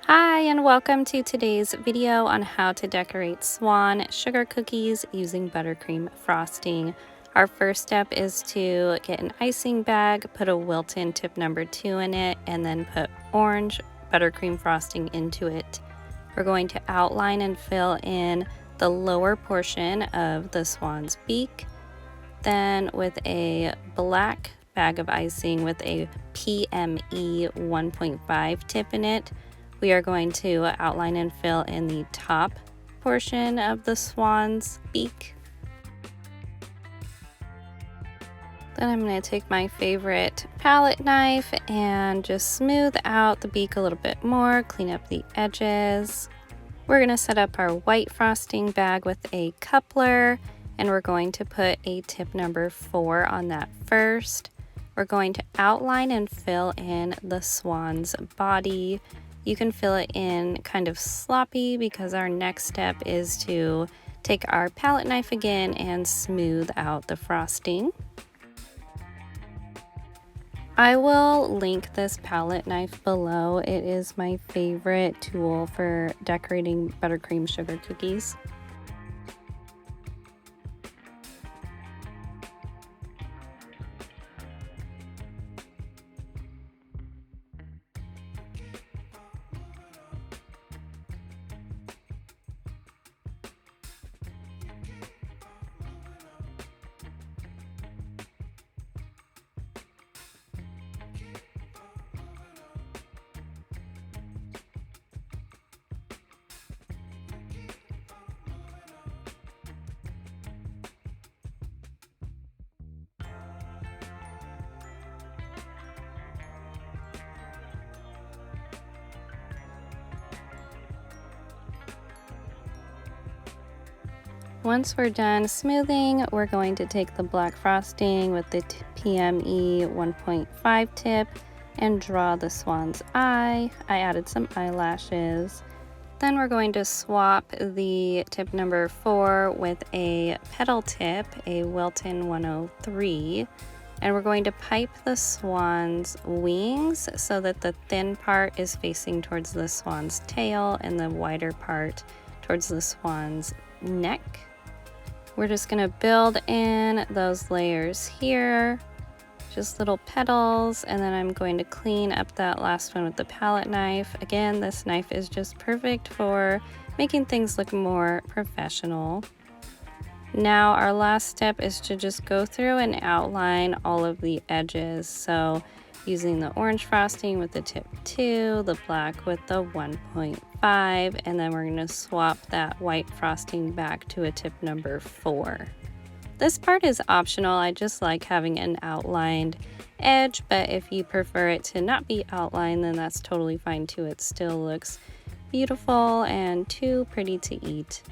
Hi, and welcome to today's video on how to decorate Swan sugar cookies using buttercream frosting. Our first step is to get an icing bag, put a Wilton tip number 2 in it, and then put orange buttercream frosting into it. We're going to outline and fill in the lower portion of the swan's beak. Then with a black bag of icing with a PME 1.5 tip in it, we are going to outline and fill in the top portion of the swan's beak. Then I'm going to take my favorite palette knife and just smooth out the beak a little bit more, clean up the edges. We're going to set up our white frosting bag with a coupler, and we're going to put a tip number 4 on that first. We're going to outline and fill in the swan's body. You can fill it in kind of sloppy because our next step is to take our palette knife again and smooth out the frosting. I will link this palette knife below. It is my favorite tool for decorating buttercream sugar cookies. Once we're done smoothing, we're going to take the black frosting with the PME 1.5 tip and draw the swan's eye. I added some eyelashes. Then we're going to swap the tip number 4 with a petal tip, a Wilton 103. And we're going to pipe the swan's wings so that the thin part is facing towards the swan's tail and the wider part towards the swan's neck. We're just going to build in those layers here, just little petals, and then I'm going to clean up that last one with the palette knife. Again, this knife is just perfect for making things look more professional. Now our last step is to just go through and outline all of the edges. So using the orange frosting with the tip 2, the black with the 1.5, and then we're going to swap that white frosting back to a tip number 4. This part is optional. I just like having an outlined edge, but if you prefer it to not be outlined, then that's totally fine too. It still looks beautiful and too pretty to eat.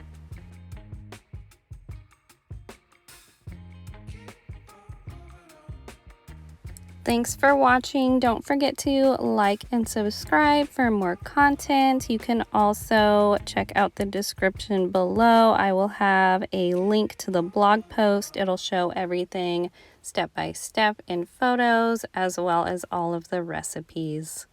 Thanks for watching. Don't forget to like and subscribe for more content. You can also check out the description below. I will have a link to the blog post. It'll show everything step by step in photos as well as all of the recipes.